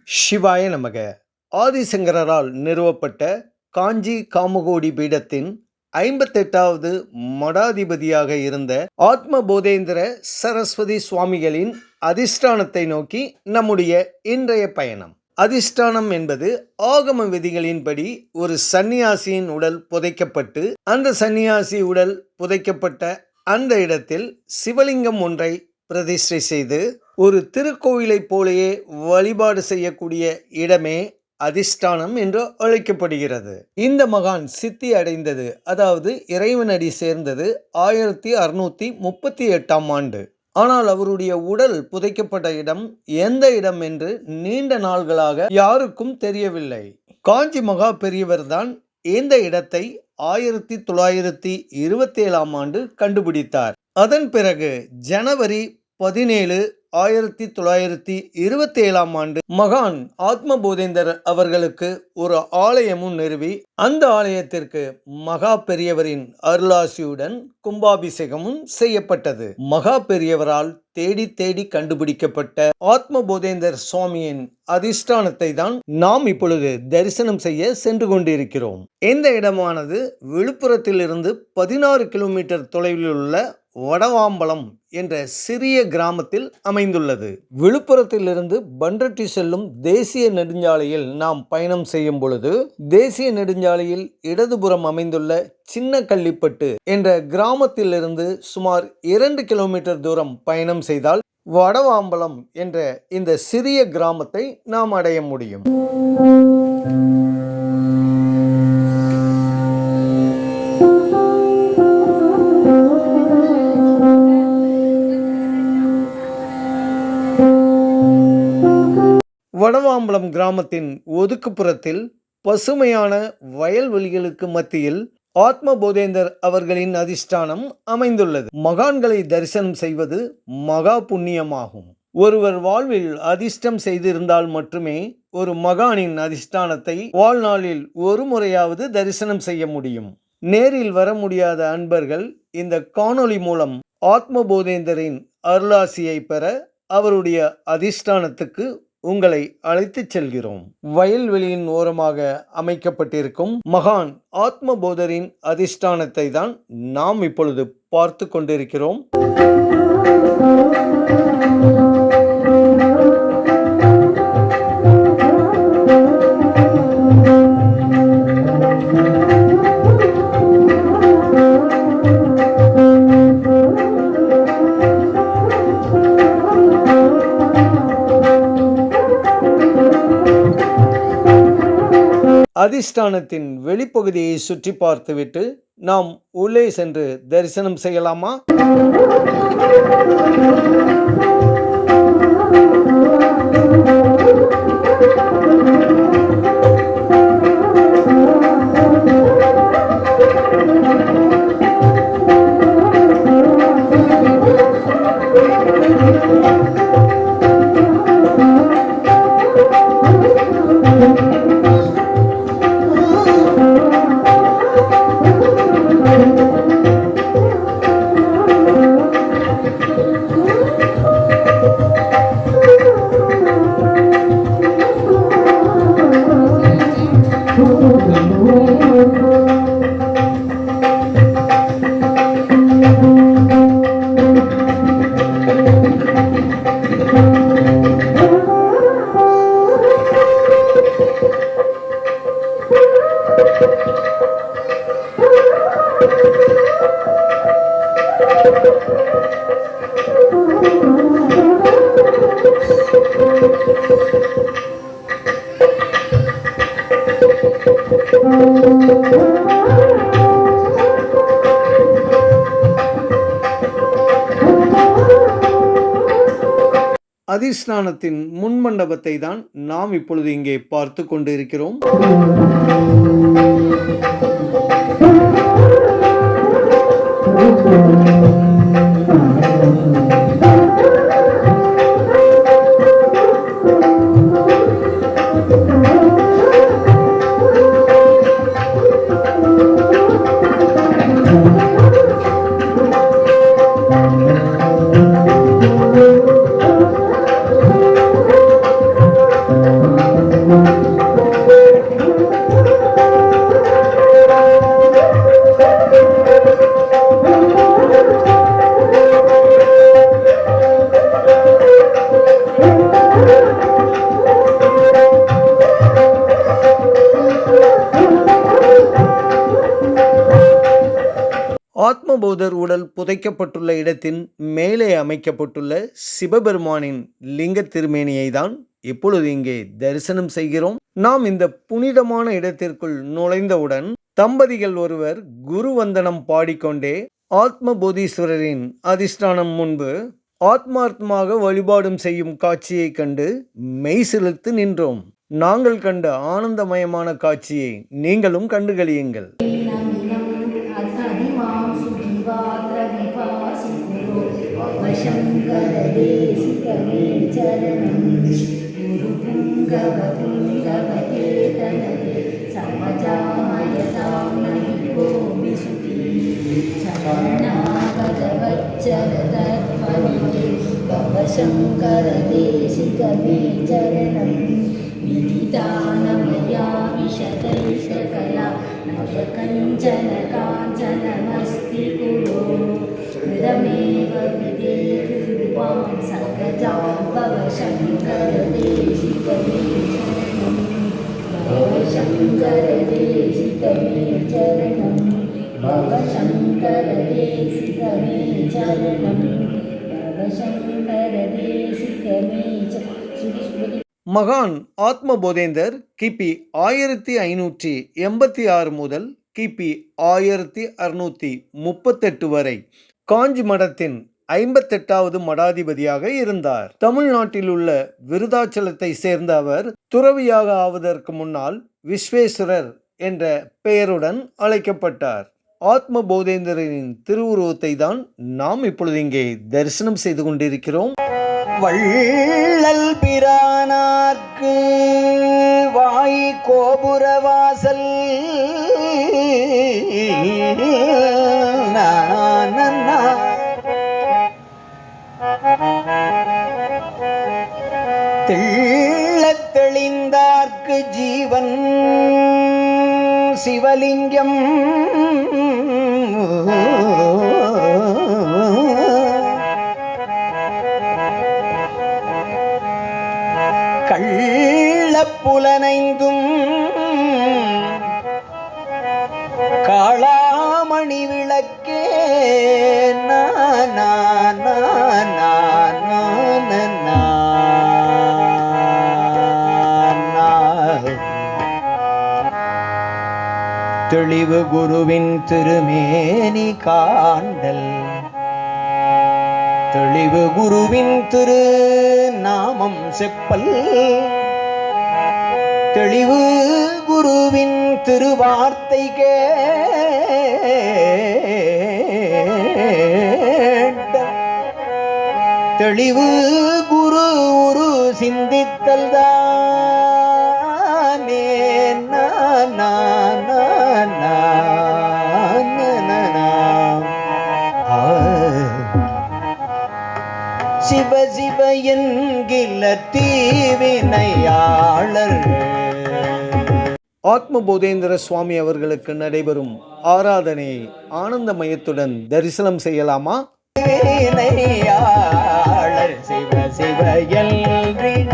சிவாய நமக. ஆதிசங்கரால் நிறுவப்பட்ட காஞ்சி காமகோடி பீடத்தின் 58வது மடாதிபதியாக இருந்த ஆத்ம போதேந்திர சரஸ்வதி சுவாமிகளின் அதிஷ்டானத்தை நோக்கி நம்முடைய இன்றைய பயணம். அதிஷ்டானம் என்பது ஆகம விதிகளின்படி ஒரு சந்நியாசியின் உடல் புதைக்கப்பட்டு அந்த சந்நியாசி உடல் புதைக்கப்பட்ட அந்த இடத்தில் சிவலிங்கம் ஒன்றை பிரதிஷ்டை செய்து ஒரு திருக்கோயிலை போலேயே வழிபாடு செய்யக்கூடிய இடமே அதிஷ்டானம் என்று அழைக்கப்படுகிறது. இந்த மகான் சித்தி அடைந்தது, அதாவது இறைவனடி சேர்ந்தது 1638ஆம் ஆண்டு. ஆனால் அவருடைய உடல் புதைக்கப்பட்ட இடம் எந்த இடம் என்று நீண்ட நாள்களாக யாருக்கும் தெரியவில்லை. காஞ்சி மகா பெரியவர்தான் இந்த இடத்தை 1927ஆம் ஆண்டு கண்டுபிடித்தார். அதன் பிறகு ஜனவரி 17, 1927ஆம் ஆண்டு மகான் ஆத்ம போதேந்தர் அவர்களுக்கு ஒரு ஆலயமும் நிறுவி அந்த ஆலயத்திற்கு மகா பெரியவரின் அருளாசியுடன் கும்பாபிஷேகமும் செய்யப்பட்டது. மகா பெரியவரால் தேடி தேடி கண்டுபிடிக்கப்பட்ட ஆத்ம போதேந்தர் சுவாமியின் அதிஷ்டானத்தை தான் நாம் இப்பொழுது தரிசனம் செய்ய சென்று கொண்டிருக்கிறோம். இந்த இடமானது விழுப்புரத்திலிருந்து 16 கிலோமீட்டர் தொலைவில் உள்ள வடவாம்பலம் என்ற சிறிய கிராமத்தில் அமைந்துள்ளது. விழுப்புரத்திலிருந்து பண்ருட்டி செல்லும் தேசிய நெடுஞ்சாலையில் நாம் பயணம் செய்யும் பொழுது தேசிய நெடுஞ்சாலையில் இடதுபுறம் அமைந்துள்ள சின்ன கள்ளிப்பட்டு என்ற கிராமத்திலிருந்து சுமார் 2 கிலோமீட்டர் தூரம் பயணம் செய்தால் வடவாம்பலம் என்ற இந்த சிறிய கிராமத்தை நாம் அடைய முடியும். வடவாம்பலம் கிராமத்தின் ஒதுக்குப்புறத்தில் பசுமையான வயல்வெளிகளுக்கு மத்தியில் ஆத்ம போதேந்தர் அவர்களின் அதிஷ்டானம் அமைந்துள்ளது. மகான்களை தரிசனம் செய்வது மகா புண்ணியமாகும். ஒருவர் வாழ்வில் அதிர்ஷ்டம் செய்திருந்தால் மட்டுமே ஒரு மகானின் அதிஷ்டானத்தை வாழ்நாளில் ஒரு முறையாவது தரிசனம் செய்ய முடியும். நேரில் வர முடியாத அன்பர்கள் இந்த காணொளி மூலம் ஆத்ம போதேந்தரின் அருளாசியை பெற அவருடைய அதிஷ்டானத்துக்கு உங்களை அழைத்துச் செல்கிறோம். வயல்வெளியின் ஓரமாக அமைக்கப்பட்டிருக்கும் மகான் ஆத்ம போதரின் அதிஷ்டானத்தை தான் நாம் இப்பொழுது பார்த்து கொண்டிருக்கிறோம். அதிஷ்டானத்தின் வெளிப்பகுதியை சுற்றி பார்த்துவிட்டு நாம் உள்ளே சென்று தரிசனம் செய்யலாமா? அதிஷ்டானத்தின் முன்மண்டபத்தை தான் நாம் இப்பொழுது இங்கே பார்த்து கொண்டிருக்கிறோம். ஆத்மபோதர் உடல் புதைக்கப்பட்டுள்ள இடத்தின் மேலே அமைக்கப்பட்டுள்ள சிவபெருமானின் லிங்க திருமேனியை தான் இப்பொழுது இங்கே தரிசனம் செய்கிறோம். நாம் இந்த புனிதமான இடத்திற்குள் நுழைந்தவுடன் தம்பதிகள் ஒருவர் குருவந்தனம் பாடிக்கொண்டே ஆத்மபோதீஸ்வரரின் அதிஷ்டானம் முன்பு ஆத்மார்த்தமாக வழிபாடும் செய்யும் காட்சியை கண்டு மெய் சிலிர்த்து நின்றோம். நாங்கள் கண்ட ஆனந்தமயமான காட்சியை நீங்களும் கண்டுகளியுங்கள். शंकर देशिक मे चरणं विदितानमया विशदैषकला नवकञ्चन काञ्चनमस्ति कुरु हृदमेव विदेहृपां सकजां भव शंकर देशिक मे चरणं भव शंकर देशिक मे चरणं भव शंकर देशिक मे चरणं மகான் ஆத்மபோதேந்தர் கிபி 1586 முதல் கிபி 1638 வரை காஞ்சி மடத்தின் 58வது மடாதிபதியாக இருந்தார். தமிழ்நாட்டில் உள்ள விருதாச்சலத்தை சேர்ந்த அவர் துறவியாக ஆவதற்கு முன்னால் விஸ்வேஸ்வரர் என்ற பெயருடன் அழைக்கப்பட்டார். ஆத்மபோதேந்தரின் திருவுருவத்தை தான் நாம் இப்பொழுது இங்கே தரிசனம் செய்து கொண்டிருக்கிறோம். வள்ளல் பிரானார்க்கு வாய் கோபுரவாசல் தெள்ளத் தெளிந்தார்க்கு ஜீவன் சிவலிங்கம் கள்ளப்புலனைந்தும் காளாமணி விளக்கே தெளிவு குருவின் திருமேனி காண்டல் தெளிவு குருவின் திரு நாமம் செப்பல் தெளிவு குருவின் திருவார்த்தை கேட்ட தெளிவு குரு உரு சிந்தித்தல் தானே சிவ சிவ என்கிற தீவினையாளர். ஆத்மபோதேந்திர சுவாமி அவர்களுக்கு நடைபெறும் ஆராதனையை ஆனந்தமயத்துடன் தரிசனம் செய்யலாமா? தீவினையாளர் சிவ சிவ என்கிற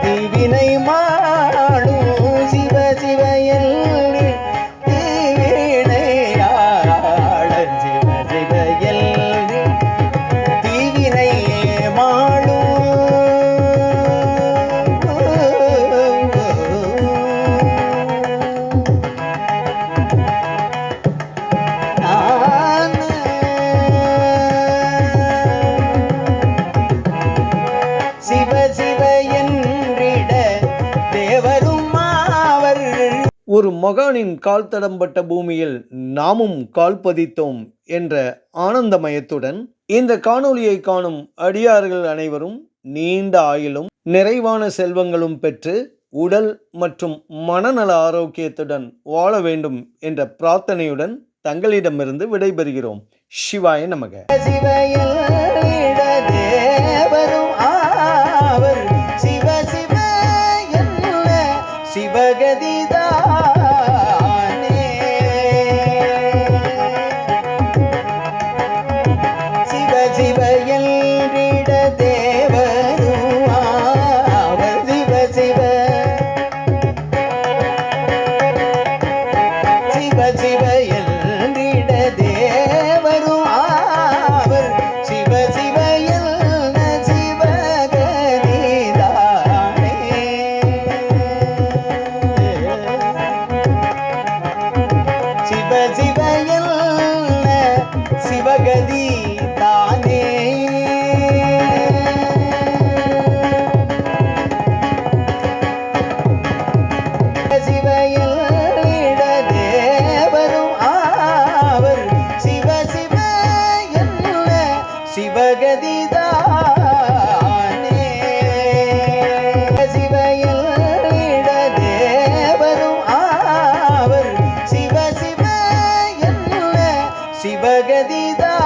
தீவினை மாளும் சிவ சிவ என்கிற தீவினையாளர் சிவ சிவ என்கிற தீவினை ஒரு மகானின் கால் தடம்பட்ட பூமியில் நாமும் கால் பதித்தோம் என்ற ஆனந்தமயத்துடன் இந்த காணொளியை காணும் அடியார்கள் அனைவரும் நீண்ட ஆயுளும் நிறைவான செல்வங்களும் பெற்று உடல் மற்றும் மனநல ஆரோக்கியத்துடன் வாழ வேண்டும் என்ற பிரார்த்தனையுடன் தங்களிடமிருந்து விடைபெறுகிறோம். சிவாய நமக. தேவரும் ஆவர் சிவ சிவ சிவகதிதானே. சிவ சிவ என்றிட தேவரும் ஆவர். சிவ சிவ சிவ சிவ என்றிட தேவரும் ஆவர். சிவ சிவ எல்ல சிவகதிதானே. சிவ சிவ எல்ல சிவகதி தானே. சிவ எல்லிட தேவரும் ஆவர். சிவ சிவ எல்ல சிவகதிதானே. சிவ எல்லிட தேவரும் ஆவர். சிவ சிவ எல்ல சிவகதிதானே.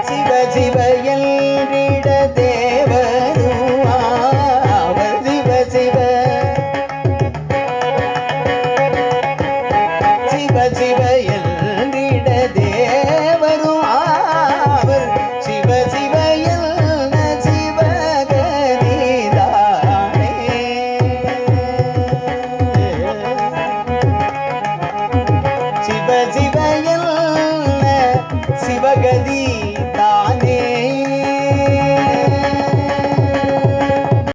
சிவ சிவ என்றிட தேவரும் ஆவர். சிவ சிவ சிவ சிவ என்றிட தேவரும் ஆவர். சிவ சிவ எல்ல சிவகதிதானே. சிவ சிவ எல்ல சிவகதி